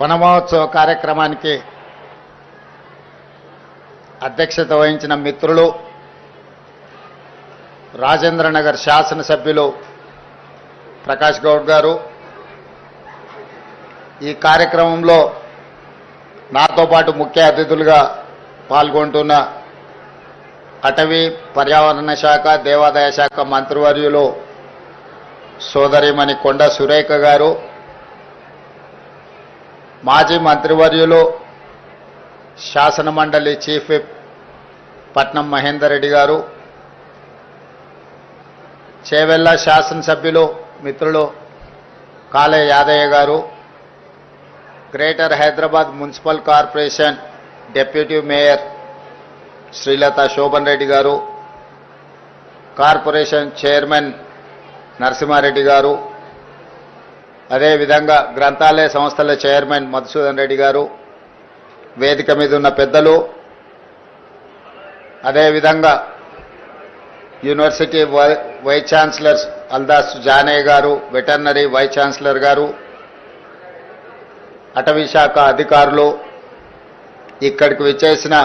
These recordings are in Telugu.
వనమహోత్సవ కార్యక్రమానికి అధ్యక్షత వహించిన మిత్రులు రాజేంద్రనగర్ శాసనసభ్యులు ప్రకాష్ గౌడ్ గారు, ఈ కార్యక్రమంలో నాతో పాటు ముఖ్య అతిథులుగా పాల్గొంటున్న అటవీ పర్యావరణ శాఖ దేవాదాయ శాఖ మంత్రివర్యులు సోదరిమణి కొండ సురేఖ గారు, మాజీ మంత్రివర్యులు శాసన మండలి చీఫ్ విప్ పట్నం మహేందర్ రెడ్డి గారు, చేవెళ్ళ శాసనసభ్యులు మిత్రులు కాలే యాదయ్య గారు, greater Hyderabad municipal corporation deputy mayor Srilatha Shobhan Reddy గారు, కార్పొరేషన్ చైర్మన్ నరసింహారెడ్డి గారు, అదేవిధంగా గ్రంథాలయ సంస్థల చైర్మన్ మధుసూదన్ రెడ్డి గారు, వేదిక మీద ఉన్న పెద్దలు, అదేవిధంగా university vice chancellor Aldas Janaiah గారు, వెటర్నరీ వైస్ ఛాన్సలర్ గారు, అటవీ శాఖ అధికారులు, ఇక్కడికి విచ్చేసిన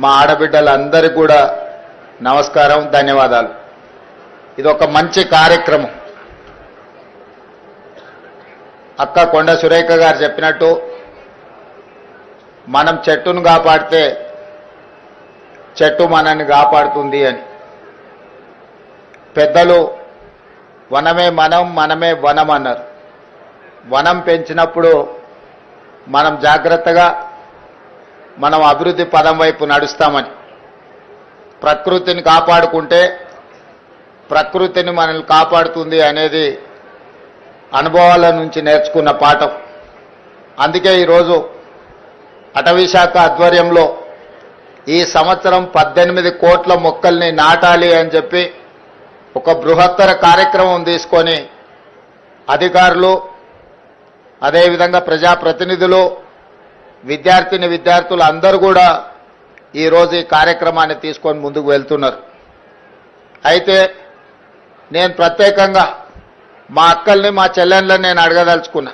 మా ఆడబిడ్డలందరికీ కూడా నమస్కారం, ధన్యవాదాలు. ఇది ఒక మంచి కార్యక్రమం. అక్క కొండ సురేఖ గారు చెప్పినట్టు మనం చెట్టును కాపాడితే చెట్టు మనల్ని కాపాడుతుంది అని. పెద్దలు వనమే మనం, మనమే వనం అన్నారు. వనం పెంచినప్పుడు మనం జాగ్రత్తగా మనం అభివృద్ధి పదం వైపు నడుస్తామని. ప్రకృతిని కాపాడుకుంటే ప్రకృతిని మనల్ని కాపాడుతుంది అనేది అనుభవాల నుంచి నేర్చుకున్న పాఠం. అందుకే ఈరోజు అటవీ శాఖ ఆధ్వర్యంలో ఈ సంవత్సరం 18 కోట్ల మొక్కల్ని నాటాలి అని చెప్పి ఒక బృహత్తర కార్యక్రమం తీసుకొని అధికారులు, అదేవిధంగా ప్రజాప్రతినిధులు, విద్యార్థులు అందరూ కూడా ఈరోజు ఈ కార్యక్రమాన్ని తీసుకొని ముందుకు వెళ్తున్నారు. అయితే నేను ప్రత్యేకంగా మా అక్కల్ని మా చెల్లెళ్ళని నేను అడగదలుచుకున్నా.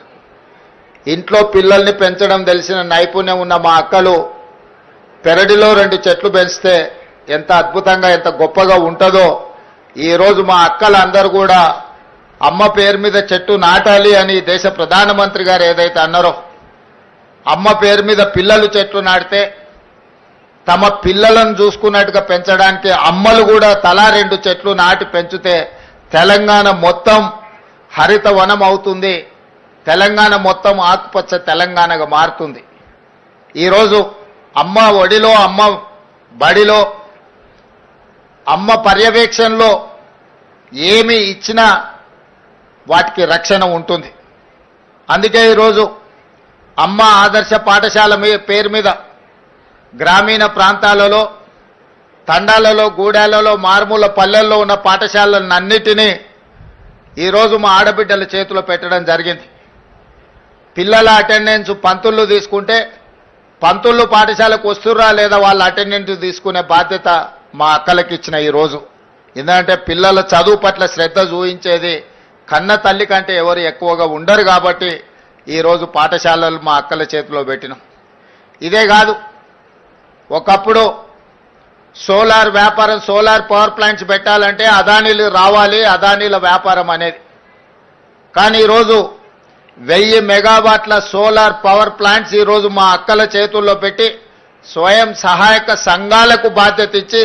ఇంట్లో పిల్లల్ని పెంచడం తెలిసిన నైపుణ్యం ఉన్న మా అక్కలు పెరడిలో 2 చెట్లు పెంచితే ఎంత అద్భుతంగా ఎంత గొప్పగా ఉంటుందో ఈరోజు మా అక్కలందరూ కూడా అమ్మ పేరు మీద చెట్టు నాటాలి అని దేశ ప్రధానమంత్రి గారు ఏదైతే అన్నారో, అమ్మ పేరు మీద పిల్లలు చెట్లు నాటితే తమ పిల్లలను చూసుకున్నట్టుగా పెంచడానికి అమ్మలు కూడా తలా 2 చెట్లు నాటి పెంచితే తెలంగాణ మొత్తం హరిత వనం అవుతుంది, తెలంగాణ మొత్తం ఆకుపచ్చ తెలంగాణగా మారుతుంది. ఈరోజు అమ్మ ఒడిలో, అమ్మ బడిలో, అమ్మ పర్యవేక్షణలో ఏమి ఇచ్చినా వాటికి రక్షణ ఉంటుంది. అందుకే ఈరోజు అమ్మ ఆదర్శ పాఠశాల పేరు మీద గ్రామీణ ప్రాంతాలలో, తండాలలో, గూడాలలో, మారుమూల పల్లెల్లో ఉన్న పాఠశాలలన్నిటినీ ఈరోజు మా ఆడబిడ్డల చేతిలో పెట్టడం జరిగింది. పిల్లల అటెండెన్స్ పంతుళ్ళు తీసుకుంటే పంతుళ్ళు పాఠశాలకు వస్తుర్రా లేదా వాళ్ళ అటెండెన్స్ తీసుకునే బాధ్యత మా అక్కలకి ఇచ్చిన ఈరోజు. ఎందుకంటే పిల్లల చదువు పట్ల శ్రద్ధ చూపించేది కన్న తల్లి కంటే ఎవరు ఎక్కువగా ఉండరు కాబట్టి ఈరోజు పాఠశాలలు మా అక్కల చేతిలో పెట్టినాం. ఇదే కాదు, ఒకప్పుడు సోలార్ వ్యాపారం, సోలార్ పవర్ ప్లాంట్స్ పెట్టాలంటే అదానీలు రావాలి, అదానీల వ్యాపారం అనేది. కానీ ఈరోజు 1000 మెగావాట్ల సోలార్ పవర్ ప్లాంట్స్ ఈరోజు మా అక్కల చేతుల్లో పెట్టి స్వయం సహాయక సంఘాలకు బాధ్యత ఇచ్చి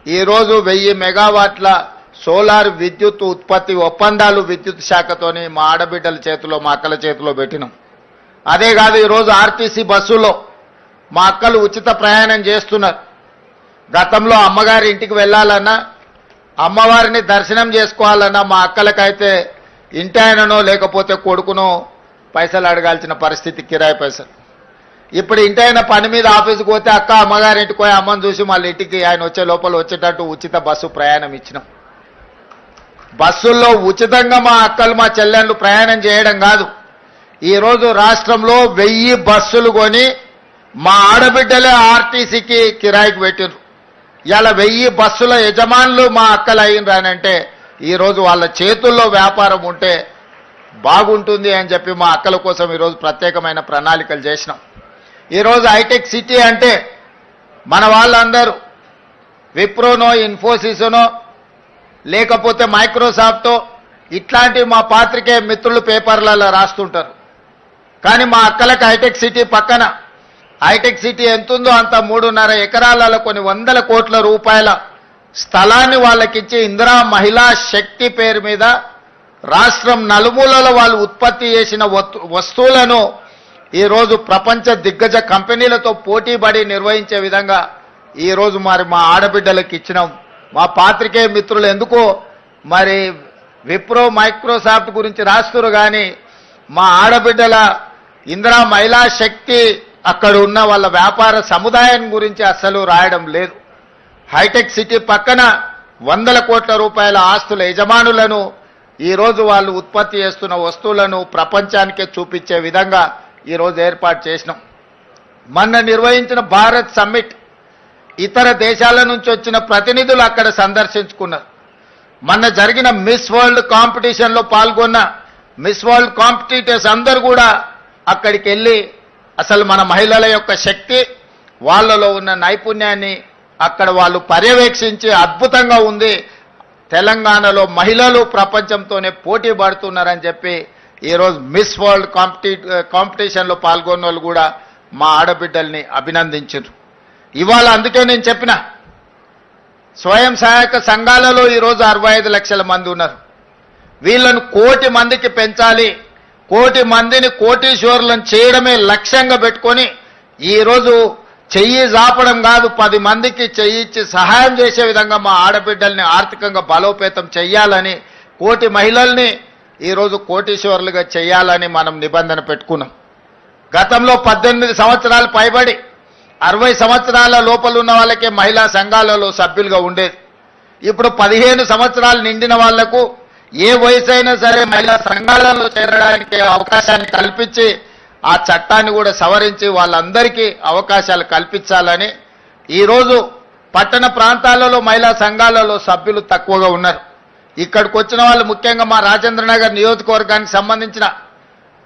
ఈరోజు 1000 మెగావాట్ల సోలార్ విద్యుత్ ఉత్పత్తి ఒప్పందాలు విద్యుత్ శాఖతోని మా ఆడబిడ్డల చేతిలో, మా అక్కల చేతిలో పెట్టినాం. అదే కాదు, ఈరోజు ఆర్టీసీ బస్సులో మా అక్కలు ఉచిత ప్రయాణం చేస్తున్నారు. గతంలో అమ్మగారి ఇంటికి వెళ్ళాలన్నా, అమ్మవారిని దర్శనం చేసుకోవాలన్నా మా అక్కలకైతే ఇంటి ఆయననో లేకపోతే కొడుకునో పైసలు అడగాల్సిన పరిస్థితి, కిరాయి పైసలు. ఇప్పుడు ఇంటి ఆయన పని మీద ఆఫీస్కి పోతే అక్క అమ్మగారి ఇంటికి పోయి అమ్మని చూసి మళ్ళీ ఇంటికి ఆయన వచ్చే లోపల వచ్చేటట్టు ఉచిత బస్సు ప్రయాణం ఇచ్చినాం. బస్సుల్లో ఉచితంగా మా అక్కలు మా చెల్లెళ్ళు ప్రయాణం చేయడం కాదు, ఈరోజు రాష్ట్రంలో 1000 బస్సులు కొని మా ఆడబిడ్డలే ఆర్టీసీకి కిరాయికి పెట్టినారు. ఇలా 1000 బస్సుల యజమానులు మా అక్కలు అయినరానంటే ఈరోజు వాళ్ళ చేతుల్లో వ్యాపారం ఉంటే బాగుంటుంది అని చెప్పి మా అక్కల కోసం ఈరోజు ప్రత్యేకమైన ప్రణాళికలు చేసినాం. ఈరోజు హైటెక్ సిటీ అంటే మన వాళ్ళందరూ విప్రోనో, ఇన్ఫోసిస్నో, లేకపోతే మైక్రోసాఫ్టో ఇట్లాంటి మా పాత్రికేయ మిత్రులు పేపర్లలో రాస్తుంటారు. కానీ మా అక్కలకు హైటెక్ సిటీ పక్కన, హైటెక్ సిటీ ఎంతుందో అంత 3.5 ఎకరాలలో కొన్ని వందల కోట్ల రూపాయల స్థలాన్ని వాళ్ళకిచ్చి ఇందిరా మహిళా శక్తి పేరు మీద రాష్ట్రం నలుమూలలో వాళ్ళు ఉత్పత్తి చేసిన వస్తువులను ఈరోజు ప్రపంచ దిగ్గజ కంపెనీలతో పోటీపడి నిర్వహించే విధంగా ఈరోజు మరి మా ఆడబిడ్డలకు ఇచ్చినాం. మా పాత్రికేయ మిత్రులు ఎందుకో మరి విప్రో, మైక్రోసాఫ్ట్ గురించి రాస్తున్నారు, కానీ మా ఆడబిడ్డల ఇందిరా మహిళా శక్తి అక్కడ ఉన్న వాళ్ళ వ్యాపార సముదాయం గురించి అస్సలు రాయడం లేదు. హైటెక్ సిటీ పక్కన వందల కోట్ల రూపాయల ఆస్తుల యజమానులను ఈరోజు వాళ్ళు ఉత్పత్తి చేస్తున్న వస్తువులను ప్రపంచానికే చూపించే విధంగా ఈరోజు ఏర్పాటు చేసినాం. మొన్న నిర్వహించిన భారత్ సమ్మిట్ ఇతర దేశాల నుంచి వచ్చిన ప్రతినిధులు అక్కడ సందర్శించుకున్నారు. మొన్న జరిగిన మిస్ వరల్డ్ కాంపిటీషన్లో పాల్గొన్న మిస్ వరల్డ్ కాంపిటీటర్స్ అందరూ కూడా అక్కడికి వెళ్ళి అసలు మన మహిళల యొక్క శక్తి, వాళ్ళలో ఉన్న నైపుణ్యాన్ని అక్కడ వాళ్ళు పర్యవేక్షించి అద్భుతంగా ఉంది, తెలంగాణలో మహిళలు ప్రపంచంతోనే పోటీ పడుతున్నారని చెప్పి ఈరోజు మిస్ వరల్డ్ కాంపిటీషన్లో పాల్గొన్న వాళ్ళు కూడా మా ఆడబిడ్డల్ని అభినందించారు. ఇవాళ అందుకే నేను చెప్పిన స్వయం సహాయక సంఘాలలో ఈరోజు 65 లక్షల మంది ఉన్నారు. వీళ్ళను 1 కోటి మందికి పెంచాలి, 1 కోటి మందిని కోటీశ్వరులను చేయడమే లక్ష్యంగా పెట్టుకొని ఈరోజు చెయ్యి జాపడం కాదు, 10 మందికి చెయ్యిచ్చి సహాయం చేసే విధంగా మా ఆడబిడ్డల్ని ఆర్థికంగా బలోపేతం చెయ్యాలని, 1 కోటి మహిళల్ని ఈరోజు కోటీశ్వరులుగా చేయాలని మనం నిబంధన పెట్టుకున్నాం. గతంలో 18 సంవత్సరాలు పైబడి 60 సంవత్సరాల లోపల ఉన్న వాళ్ళకే మహిళా సంఘాలలో సభ్యులుగా ఉండేది. ఇప్పుడు 15 సంవత్సరాలు నిండిన వాళ్లకు ఏ వయసు అయినా సరే మహిళా సంఘాలలో చేరడానికి అవకాశాన్ని కల్పించి ఆ చట్టాన్ని కూడా సవరించి వాళ్ళందరికీ అవకాశాలు కల్పించాలని ఈరోజు పట్టణ ప్రాంతాలలో మహిళా సంఘాలలో సభ్యులు తక్కువగా ఉన్నారు. ఇక్కడికి వచ్చిన వాళ్ళు ముఖ్యంగా మా రాజేంద్రనగర్ నియోజకవర్గానికి సంబంధించిన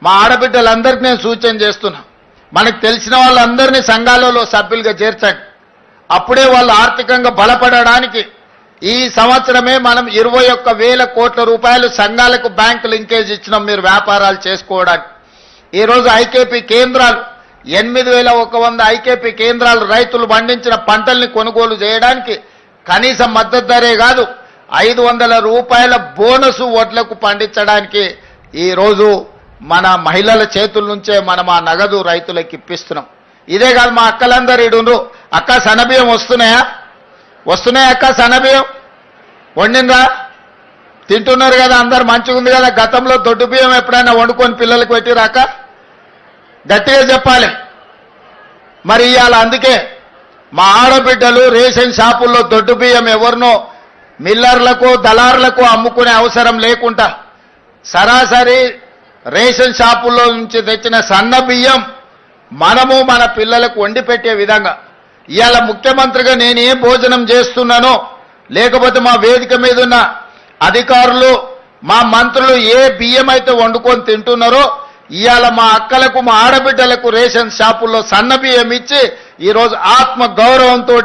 మా ఆడబిడ్డలందరికీ నేను సూచన చేస్తున్నా, మనకు తెలిసిన వాళ్ళందరినీ సంఘాలలో సభ్యులుగా చేర్చండి. అప్పుడే వాళ్ళు ఆర్థికంగా బలపడడానికి ఈ సంవత్సరమే మనం 21,000 కోట్ల రూపాయలు సంఘాలకు బ్యాంకు లింకేజ్ ఇచ్చినాం మీరు వ్యాపారాలు చేసుకోవడానికి. ఈరోజు ఐకేపీ కేంద్రాలు 8,100 ఐకేపీ కేంద్రాలు రైతులు పండించిన పంటల్ని కొనుగోలు చేయడానికి కనీస మద్దతు ధరే కాదు 500 రూపాయల బోనసు వడ్లకు పండించడానికి ఈరోజు మన మహిళల చేతుల నుంచే మనం ఆ నగదు రైతులకు ఇప్పిస్తున్నాం. ఇదే కాదు, మా అక్కలందరూ ఇడుండ్రు, అక్క సన్నబియ్యం వస్తున్నాయా? అక్క సన్నబియ్యం వండినరా? తింటున్నారు కదా, అందరు మంచిగా ఉంది కదా. గతంలో దొడ్డు బియ్యం ఎప్పుడైనా వండుకొని పిల్లలకు పెట్టిరాక? గట్టిగా చెప్పాలి. మరి ఇవాళ అందుకే మా ఆడబిడ్డలు రేషన్ షాపుల్లో దొడ్డు బియ్యం ఎవరినో మిల్లర్లకు దళారులకు అమ్ముకునే అవసరం లేకుండా సరాసరి రేషన్ షాపుల్లో నుంచి తెచ్చిన సన్న బియ్యం మనము మన పిల్లలకు వండి పెట్టే విధంగా ఇవాళ ముఖ్యమంత్రిగా నేను ఏ భోజనం చేస్తున్నానో, లేకపోతే మా వేదిక మీద ఉన్న అధికారులు మా మంత్రులు ఏ బియ్యం అయితే వండుకొని తింటున్నారో ఇవాళ మా అక్కలకు మా ఆడబిడ్డలకు రేషన్ షాపుల్లో సన్న బియ్యం ఇచ్చి ఈరోజు ఆత్మ గౌరవంతో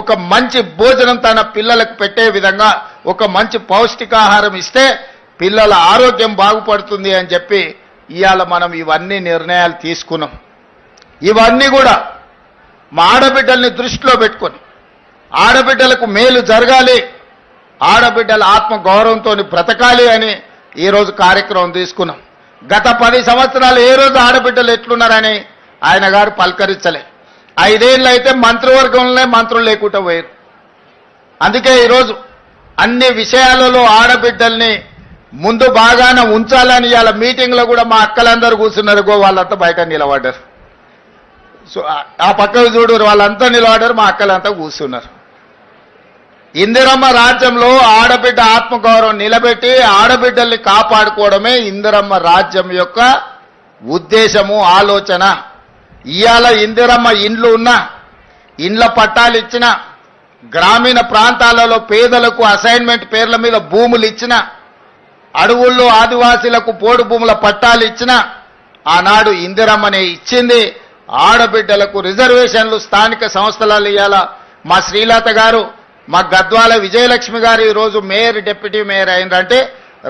ఒక మంచి భోజనం తన పిల్లలకు పెట్టే విధంగా ఒక మంచి పౌష్టికాహారం ఇస్తే పిల్లల ఆరోగ్యం బాగుపడుతుంది అని చెప్పి ఇవాళ మనం ఇవన్నీ నిర్ణయాలు తీసుకున్నాం. ఇవన్నీ కూడా మా ఆడబిడ్డల్ని దృష్టిలో పెట్టుకొని ఆడబిడ్డలకు మేలు జరగాలి, ఆడబిడ్డల ఆత్మ గౌరవంతో బ్రతకాలి అని ఈరోజు కార్యక్రమం తీసుకున్నాం. గత 10 సంవత్సరాలు ఏ రోజు ఆడబిడ్డలు ఎట్లున్నారని ఆయన గారు పలకరించలే. 5 ఏళ్ళు అయితే మంత్రివర్గంలోనే మంత్రులు లేకుండా పోయారు. అందుకే ఈరోజు అన్ని విషయాలలో ఆడబిడ్డల్ని ముందు బాగాన ఉంచాలని ఇవాళ మీటింగ్లో కూడా మా అక్కలందరూ కూర్చున్నారు. వాళ్ళంతా బయట నిలబడ్డారు. సో ఆ పక్కకు చూడు, వాళ్ళంతా నిలబడ్డారు, మా అక్కలంతా కూర్చున్నారు. ఇందిరమ్మ రాజ్యంలో ఆడబిడ్డ ఆత్మగౌరవం నిలబెట్టి ఆడబిడ్డల్ని కాపాడుకోవడమే ఇందిరమ్మ రాజ్యం యొక్క ఉద్దేశము, ఆలోచన. ఇవాళ ఇందిరమ్మ ఇండ్లు ఉన్నా, ఇండ్ల పట్టాలు ఇచ్చిన, గ్రామీణ ప్రాంతాలలో పేదలకు అసైన్మెంట్ పేర్ల మీద భూములు ఇచ్చిన, అడవుల్లో ఆదివాసీలకు పోడు భూముల పట్టాలు ఇచ్చిన ఆనాడు ఇందిరమ్మనే ఇచ్చింది. ఆడబిడ్డలకు రిజర్వేషన్లు స్థానిక సంస్థలలో ఇవ్వాల. మా శ్రీలత గారు, మా గద్వాల విజయలక్ష్మి గారు ఈరోజు మేయర్, డిప్యూటీ మేయర్ అయినరంటే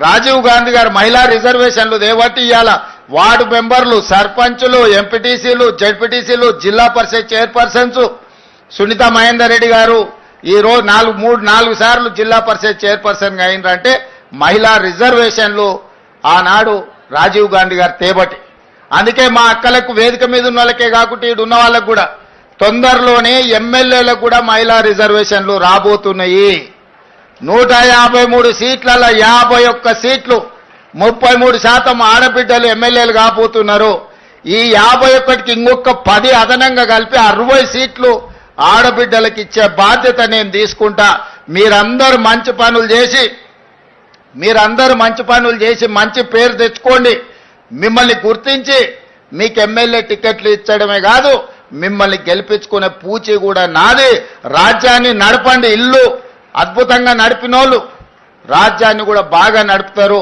రాజీవ్ గాంధీ గారు మహిళా రిజర్వేషన్లు దేవట్టి ఇవ్వాల. వార్డు మెంబర్లు, సర్పంచులు, ఎంపీటీసీలు, జెడ్పీటీసీలు, జిల్లా పరిషత్ చైర్పర్సన్స్ సునీత మహేందర్ రెడ్డి గారు ఈరోజు 4 సార్లు జిల్లా పరిషత్ చైర్పర్సన్గా అయినరంటే మహిళా రిజర్వేషన్లు ఆనాడు రాజీవ్ గాంధీ గారు తేబట్టి. అందుకే మా అక్కలకు వేదిక మీద ఉన్న వాళ్ళకే కాకుండా ఈడు ఉన్న వాళ్ళకు కూడా తొందరలోనే ఎమ్మెల్యేలకు కూడా మహిళా రిజర్వేషన్లు రాబోతున్నాయి. 153 సీట్లలో 51 సీట్లు 33% ఆడబిడ్డలు ఎమ్మెల్యేలు కాబోతున్నారు. ఈ 51కి ఇంకొక 10 అదనంగా కలిపి 60 సీట్లు ఆడబిడ్డలకు ఇచ్చే బాధ్యత నేను తీసుకుంటా. మీరందరూ మంచి పనులు చేసి మంచి పేరు తెచ్చుకోండి. మిమ్మల్ని గుర్తించి మీకు ఎమ్మెల్యే టికెట్లు ఇచ్చడమే కాదు, మిమ్మల్ని గెలిపించుకునే పూచి కూడా నాది. రాజ్యాన్ని నడపండి. ఇల్లు అద్భుతంగా నడిపినోళ్ళు రాజ్యాన్ని కూడా బాగా నడుపుతారు.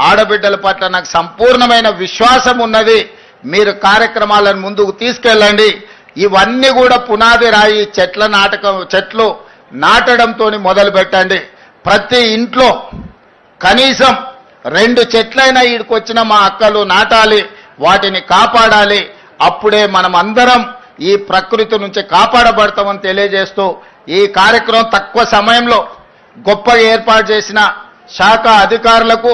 ఆడబిడ్డల పట్ల నాకు సంపూర్ణమైన విశ్వాసం ఉన్నది. మీరు కార్యక్రమాలను ముందుకు తీసుకెళ్ళండి. ఇవన్నీ కూడా పునాది రాయి చెట్లు నాటడంతో మొదలు పెట్టండి. ప్రతి ఇంట్లో కనీసం 2 చెట్లైనా ఈడికొచ్చిన మా అక్కలు నాటాలి, వాటిని కాపాడాలి. అప్పుడే మనం అందరం ఈ ప్రకృతి నుంచి కాపాడబడతామని తెలియజేస్తూ ఈ కార్యక్రమం తక్కువ సమయంలో గొప్పగా ఏర్పాటు చేసిన శాఖ అధికారులకు,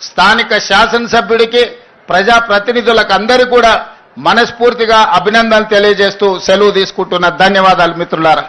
స్థానిక శాసనసభ్యుడికి, ప్రజాప్రతినిధులకు అందరికీ కూడా మనస్ఫూర్తిగా అభినందనలు తెలియజేస్తూ సెలవు తీసుకుంటున్న. ధన్యవాదాలు మిత్రులారా.